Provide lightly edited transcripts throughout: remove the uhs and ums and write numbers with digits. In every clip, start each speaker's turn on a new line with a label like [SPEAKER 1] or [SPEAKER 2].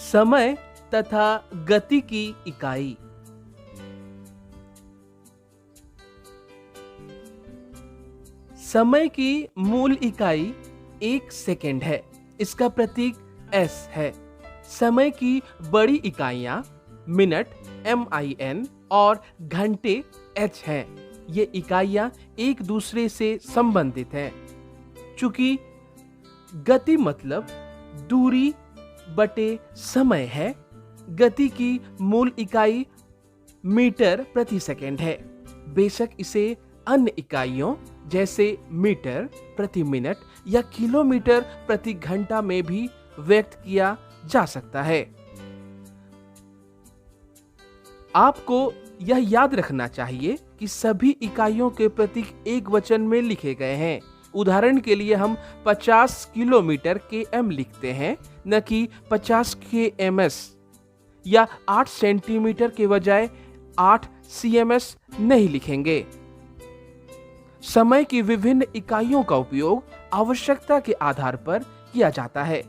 [SPEAKER 1] समय तथा गति की इकाई। समय की मूल इकाई 1 सेकेंड है। इसका प्रतीक S है। समय की बड़ी इकाइयां मिनट MIN और घंटे H हैं। ये इकाइयां एक दूसरे से संबंधित हैं। चूंकि गति मतलब दूरी बटे समय है, गति की मूल इकाई मीटर प्रति सेकेंड है। बेशक इसे अन्य इकाइयों जैसे मीटर प्रति मिनट या किलोमीटर प्रति घंटा में भी व्यक्त किया जा सकता है। आपको यह याद रखना चाहिए कि सभी इकाइयों के प्रतीक एक वचन में लिखे गए हैं। उदाहरण के लिए हम 50 किलोमीटर km लिखते हैं, न कि 50 kms, या 8 सेंटीमीटर के बजाय 8 cms नहीं लिखेंगे। समय की विभिन्न इकाइयों का उपयोग आवश्यकता के आधार पर किया जाता है।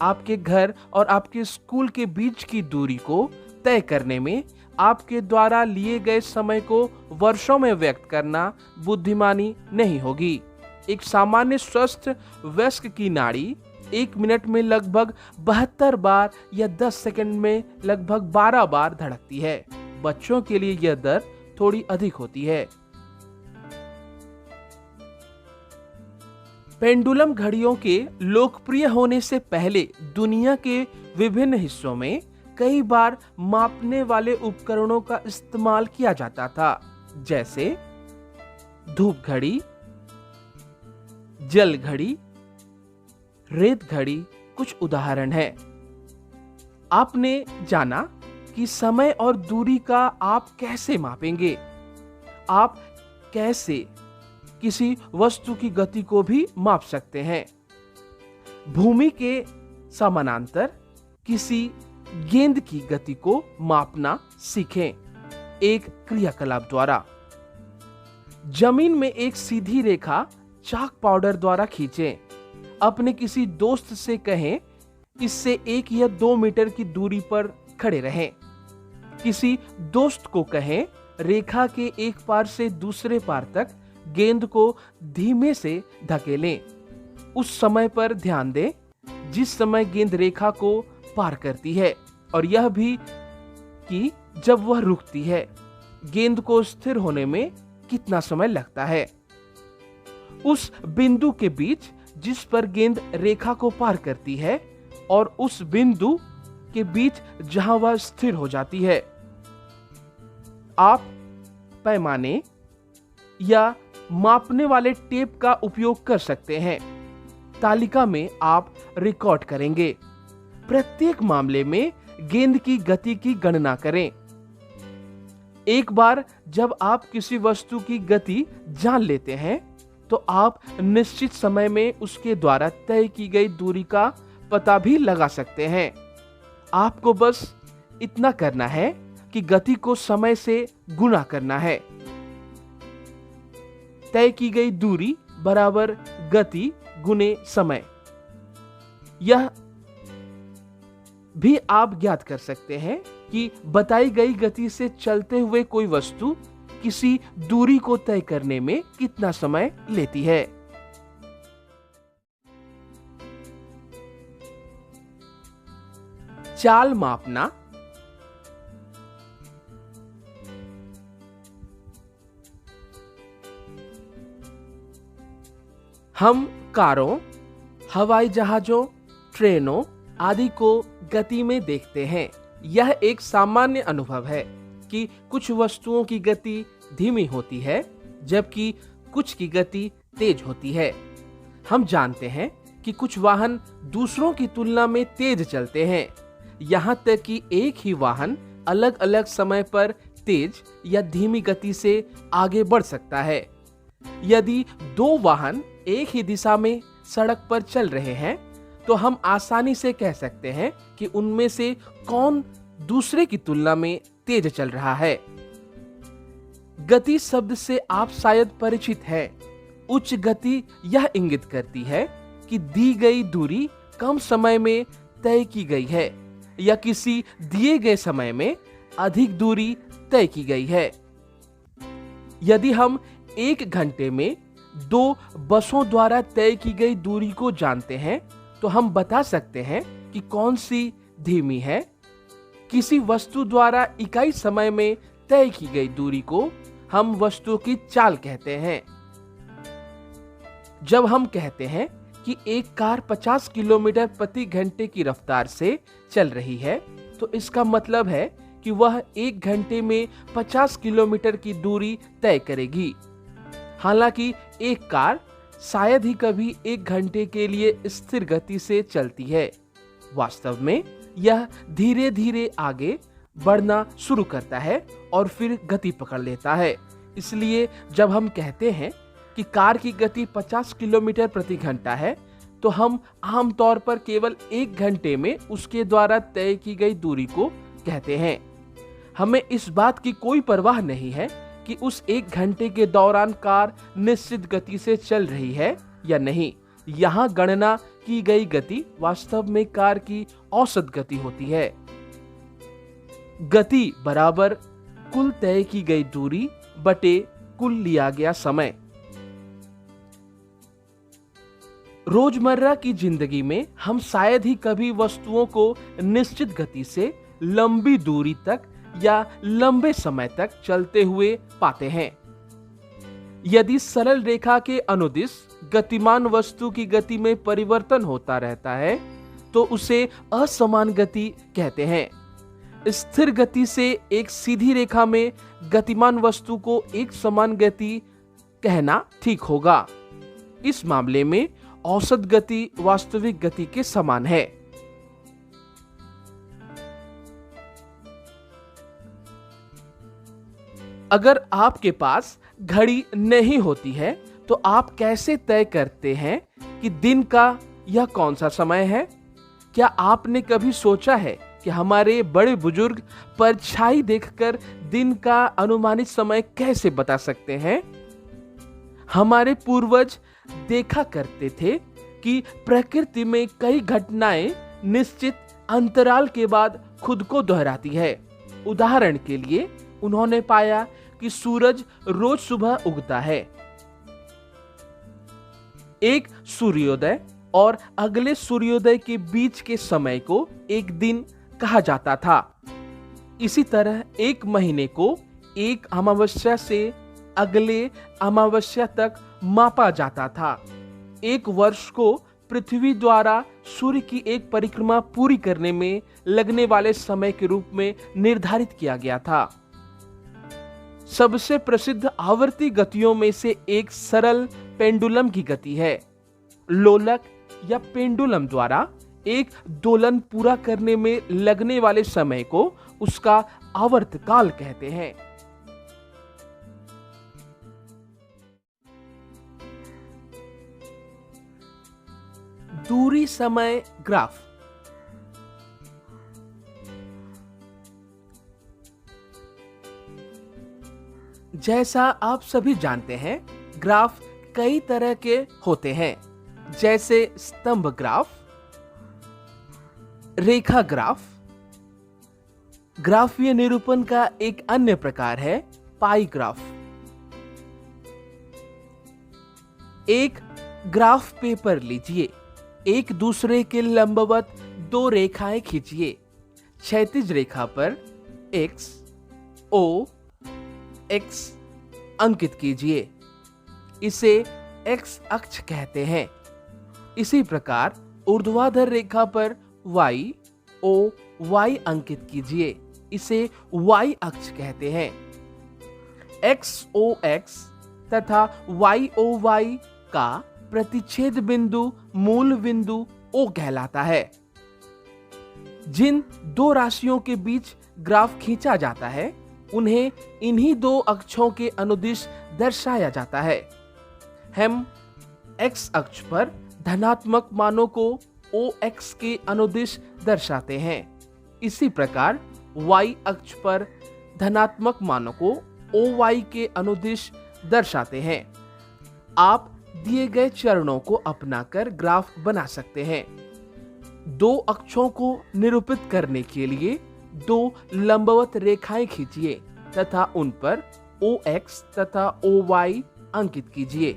[SPEAKER 1] आपके घर और आपके स्कूल के बीच की दूरी को तय करने में आपके द्वारा लिए गए समय को वर्षों में व्यक्त करना बुद्धिमानी नहीं होगी। एक सामान्य स्वस्थ वयस्क की नाड़ी 1 मिनट में लगभग 72 बार या 10 सेकंड में लगभग 12 बार धड़कती है। बच्चों के लिए यह दर थोड़ी अधिक होती है। पेंडुलम घड़ियों के लोकप्रिय होने से पहले दुनिया के विभिन्न हिस्सों में कई बार मापने वाले उपकरणों का इस्तेमाल किया जाता था, जैसे धूप घड़ी, जल घड़ी, रेत घड़ी कुछ उदाहरण हैं। आपने जाना कि समय और दूरी का आप कैसे मापेंगे। आप कैसे किसी वस्तु की गति को भी माप सकते हैं। भूमि के समानांतर किसी गेंद की गति को मापना सीखें एक क्रियाकलाप द्वारा। जमीन में एक सीधी रेखा चाक पाउडर द्वारा खींचें। अपने किसी दोस्त से कहें इससे 1 या 2 मीटर की दूरी पर खड़े रहें। किसी दोस्त को कहें रेखा के एक पार से दूसरे पार तक गेंद को धीमे से धकेलें। उस समय पर ध्यान दें जिस समय गेंद रेखा को पार करती है, और यह भी कि जब वह रुकती है गेंद को स्थिर होने में कितना समय लगता है। उस बिंदु के बीच जिस पर गेंद रेखा को पार करती है और उस बिंदु के बीच जहां वह स्थिर हो जाती है। आप पैमाने या मापने वाले टेप का उपयोग कर सकते हैं। तालिका में आप रिकॉर्ड करेंगे। प्रत्येक मामले में गेंद की गति की गणना करें। एक बार जब आप किसी वस्तु की गति जान लेते हैं तो आप निश्चित समय में उसके द्वारा तय की गई दूरी का पता भी लगा सकते हैं। आपको बस इतना करना है कि गति को समय से गुणा करना है। तय की गई दूरी बराबर गति गुने समय। यह भी आप ज्ञात कर सकते हैं कि बताई गई गति से चलते हुए कोई वस्तु किसी दूरी को तय करने में कितना समय लेती है। चाल मापना। हम कारों, हवाई जहाजों, ट्रेनों आदि को गति में देखते हैं। यह एक सामान्य अनुभव है कि कुछ वस्तुओं की गति धीमी होती है जबकि कुछ की गति तेज होती है। हम जानते हैं कि कुछ वाहन दूसरों की तुलना में तेज चलते हैं, यहाँ तक कि एक ही वाहन अलग अलग समय पर तेज या धीमी गति से आगे बढ़ सकता है। यदि 2 वाहन एक ही दिशा में सड़क पर चल रहे हैं तो हम आसानी से कह सकते हैं कि उनमें से कौन दूसरे की तुलना में तेज चल रहा है। गति शब्द से आप शायद परिचित हैं। उच्च गति यह इंगित करती है कि दी गई दूरी कम समय में तय की गई है, या किसी दिए गए समय में अधिक दूरी तय की गई है। यदि हम 1 घंटे में 2 बसों द्वारा तय की गई दूरी को जानते हैं तो हम बता सकते हैं कि कौन सी धीमी है। किसी वस्तु द्वारा इकाई समय में तय की गई दूरी को हम वस्तु की चाल कहते हैं। जब हम कहते हैं कि एक कार 50 किलोमीटर प्रति घंटे की रफ्तार से चल रही है तो इसका मतलब है कि वह 1 घंटे में 50 किलोमीटर की दूरी तय करेगी। हालांकि एक कार शायद ही कभी 1 घंटे के लिए स्थिर गति से चलती है। वास्तव में यह धीरे धीरे आगे बढ़ना शुरू करता है और फिर गति पकड़ लेता है। इसलिए जब हम कहते हैं कि कार की गति 50 किलोमीटर प्रति घंटा है तो हम आमतौर पर केवल 1 घंटे में उसके द्वारा तय की गई दूरी को कहते हैं। हमें इस बात की कोई परवाह नहीं है कि उस 1 घंटे के दौरान कार निश्चित गति से चल रही है या नहीं। यहाँ गणना की गई गति वास्तव में कार की औसत गति होती है। गति बराबर कुल तय की गई दूरी बटे कुल लिया गया समय। रोजमर्रा की जिंदगी में हम शायद ही कभी वस्तुओं को निश्चित गति से लंबी दूरी तक या लंबे समय तक चलते हुए पाते हैं। यदि सरल रेखा के अनुदिश गतिमान वस्तु की गति में परिवर्तन होता रहता है तो उसे असमान गति कहते हैं। स्थिर गति से एक सीधी रेखा में गतिमान वस्तु को एक समान गति कहना ठीक होगा। इस मामले में औसत गति वास्तविक गति के समान है। अगर आपके पास घड़ी नहीं होती है तो आप कैसे तय करते हैं कि दिन का यह कौन सा समय है? क्या आपने कभी सोचा है कि हमारे बड़े बुजुर्ग परछाई देखकर दिन का अनुमानित समय कैसे बता सकते हैं? हमारे पूर्वज देखा करते थे कि प्रकृति में कई घटनाएं निश्चित अंतराल के बाद खुद को दोहराती है। उदाहरण के लिए उन्होंने पाया कि सूरज रोज सुबह उगता है। एक सूर्योदय और अगले सूर्योदय के बीच के समय को एक दिन कहा जाता था। इसी तरह एक महीने को एक अमावस्या से अगले अमावस्या तक मापा जाता था। एक वर्ष को पृथ्वी द्वारा सूर्य की एक परिक्रमा पूरी करने में लगने वाले समय के रूप में निर्धारित किया गया था। सबसे प्रसिद्ध आवर्ती गतियों में से एक सरल पेंडुलम की गति है। लोलक या पेंडुलम द्वारा एक दोलन पूरा करने में लगने वाले समय को उसका आवर्तकाल कहते हैं। दूरी समय ग्राफ। जैसा आप सभी जानते हैं, ग्राफ कई तरह के होते हैं, जैसे स्तंभ ग्राफ, रेखा ग्राफ। ग्राफीय निरूपण का एक अन्य प्रकार है पाई ग्राफ। एक ग्राफ पेपर लीजिए, एक दूसरे के लंबवत 2 रेखाएं खींचिए। क्षैतिज रेखा पर x, O, x अंकित कीजिए। इसे x अक्ष कहते हैं। इसी प्रकार ऊर्ध्वाधर रेखा पर y, O, y अंकित कीजिए। इसे y अक्ष कहते हैं। x, O, x तथा y, O, y का प्रतिच्छेद बिंदु मूल बिंदु O कहलाता है। जिन 2 राशियों के बीच ग्राफ खींचा जाता है उन्हें इन्हीं 2 अक्षों के अनुदिश दर्शाया जाता है। हम x अक्ष पर धनात्मक मानों को OX के अनुदिश दर्शाते हैं। इसी प्रकार y अक्ष पर धनात्मक मानों को OY के अनुदिश दर्शाते हैं। आप दिए गए चरणों को अपनाकर ग्राफ बना सकते हैं। दो अक्षों को निरूपित करने के लिए दो लंबवत रेखाएं खींचिए तथा उन पर OX तथा OY अंकित कीजिए।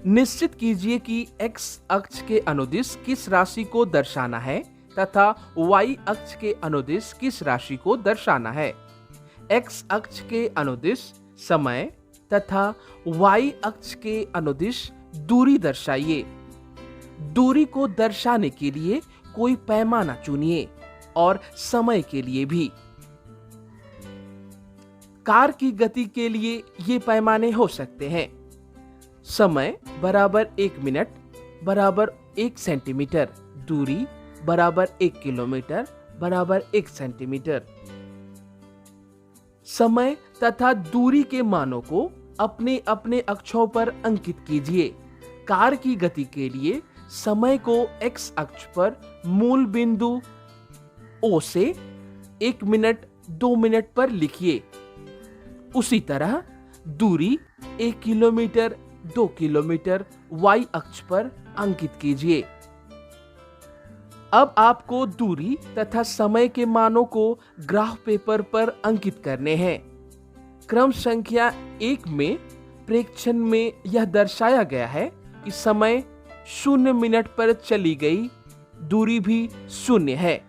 [SPEAKER 1] निश्चित कीजिए कि X अक्ष के अनुदिश किस राशि को दर्शाना है तथा Y अक्ष के अनुदिश किस राशि को दर्शाना है। X अक्ष के अनुदिश समय तथा Y अक्ष के अनुदिश दूरी दर्शाइए। दूरी को दर्शाने के लिए कोई पैमाना चुनिए और समय के लिए भी। कार की गति के लिए ये पैमाने हो सकते हैं। समय बराबर 1 मिनट बराबर 1 सेंटीमीटर, दूरी बराबर 1 किलोमीटर बराबर 1 सेंटीमीटर। समय तथा दूरी के मानों को अपने अपने अक्षों पर अंकित कीजिए। कार की गति के लिए समय को X अक्ष पर मूल बिंदु O से 1 मिनट 2 मिनट पर लिखिए। उसी तरह दूरी 1 किलोमीटर 2 किलोमीटर Y अक्ष पर अंकित कीजिए। अब आपको दूरी तथा समय के मानों को ग्राफ पेपर पर अंकित करने हैं। क्रम संख्या 1 में प्रेक्षण में यह दर्शाया गया है कि समय 0 मिनट पर चली गई दूरी भी 0 है।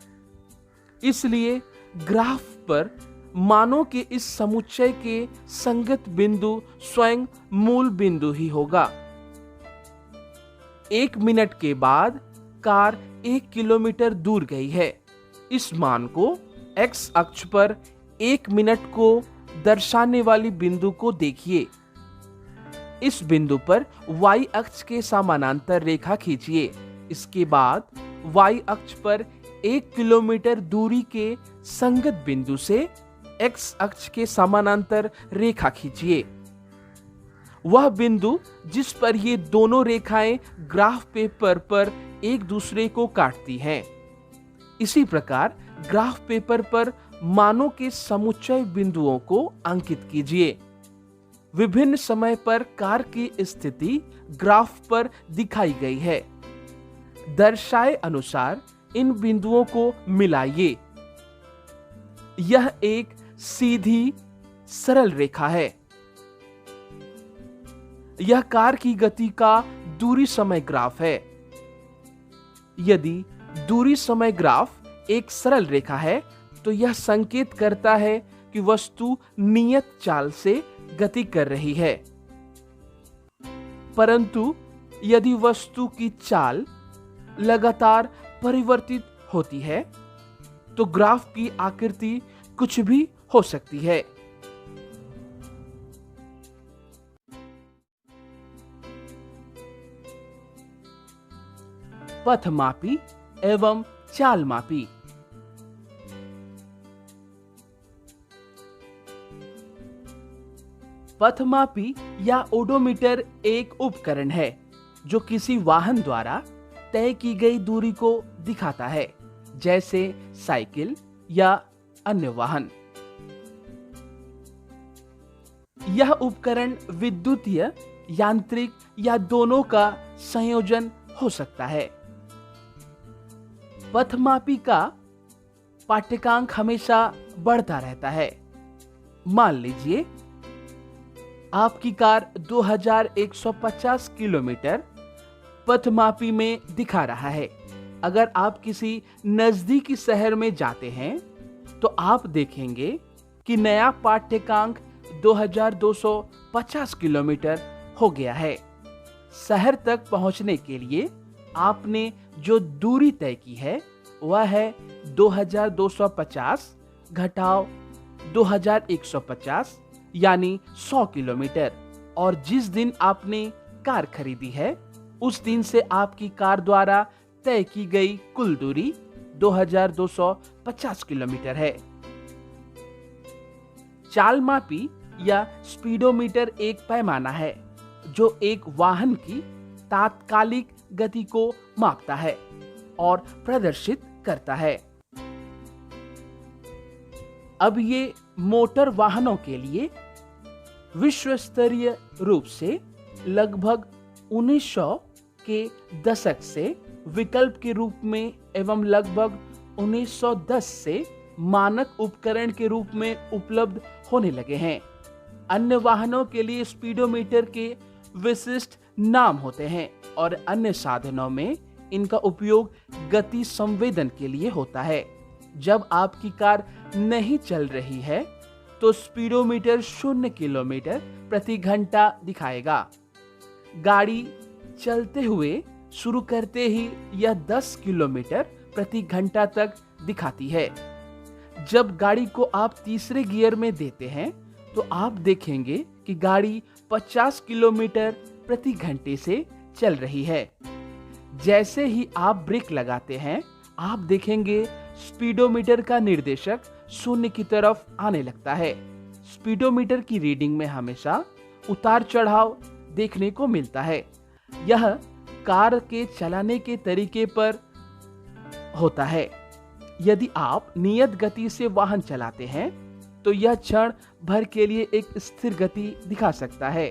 [SPEAKER 1] इसलिए ग्राफ पर मानों के इस समुच्चय के संगत बिंदु स्वयं मूल बिंदु ही होगा। 1 मिनट के बाद कार 1 किलोमीटर दूर गई है। इस मान को X अक्ष पर 1 मिनट को दर्शाने वाली बिंदु को देखिए। इस बिंदु पर Y अक्ष के समानांतर रेखा खींचिए। इसके बाद Y अक्ष पर 1 किलोमीटर दूरी के संगत बिंदु से X अक्ष के समानांतर रेखा खींचिए। वह बिंदु जिस पर ये दोनों रेखाएं ग्राफ पेपर पर एक दूसरे को काटती हैं। इसी प्रकार ग्राफ पेपर पर मानों के समुच्चय बिंदुओं को अंकित कीजिए। विभिन्न समय पर कार की स्थिति ग्राफ पर दिखाई गई है। दर्शाए अनुसार इन बिंदुओं को मिलाइए। यह एक सीधी सरल रेखा है। यह कार की गति का दूरी समय ग्राफ है। यदि दूरी समय ग्राफ एक सरल रेखा है तो यह संकेत करता है कि वस्तु नियत चाल से गति कर रही है। परंतु यदि वस्तु की चाल लगातार परिवर्तित होती है तो ग्राफ की आकृति कुछ भी हो सकती है। पथमापी एवं चालमापी। पथमापी या ओडोमीटर एक उपकरण है जो किसी वाहन द्वारा तय की गई दूरी को दिखाता है, जैसे साइकिल या अन्य वाहन। यह उपकरण विद्युतीय, यांत्रिक या दोनों का संयोजन हो सकता है। पथमापी का पाठ्यकांक हमेशा बढ़ता रहता है। मान लीजिए आपकी कार 2150 किलोमीटर पथमापी में दिखा रहा है। अगर आप किसी नजदीकी शहर में जाते हैं तो आप देखेंगे कि नया पाठ्यकांक 2250 किलोमीटर हो गया है। शहर तक पहुंचने के लिए आपने जो दूरी तय की है वह है 2250 घटाव 2150 यानी 100 किलोमीटर। और जिस दिन आपने कार खरीदी है उस दिन से आपकी कार द्वारा तय की गई कुल दूरी 2250 किलोमीटर है। चालमापी या स्पीडोमीटर एक पैमाना है जो एक वाहन की तात्कालिक गति को मापता है और प्रदर्शित करता है। अब ये मोटर वाहनों के लिए विश्व स्तरीय रूप से लगभग 1900 के दशक से विकल्प के रूप में एवं लगभग 1910 से मानक उपकरण के रूप में उपलब्ध होने लगे हैं। अन्य वाहनों के लिए स्पीडोमीटर के विशिष्ट नाम होते हैं और अन्य साधनों में इनका उपयोग गति संवेदन के लिए होता है। जब आपकी कार नहीं चल रही है तो स्पीडोमीटर 0 किलोमीटर प्रति घंटा दिखाएगा। गाड़ी चलते हुए शुरू करते ही यह 10 किलोमीटर प्रति घंटा तक दिखाती है। जब गाड़ी को आप तीसरे गियर में देते हैं तो आप देखेंगे कि गाड़ी 50 किलोमीटर प्रति घंटे से चल रही है। जैसे ही आप ब्रेक लगाते हैं आप देखेंगे स्पीडोमीटर का निर्देशक 0 की तरफ आने लगता है। स्पीडोमीटर की रीडिंग में हमेशा उतार चढ़ाव देखने को मिलता है। यह कार के चलाने के तरीके पर होता है। यदि आप नियत गति से वाहन चलाते हैं तो यह क्षण भर के लिए एक स्थिर गति दिखा सकता है।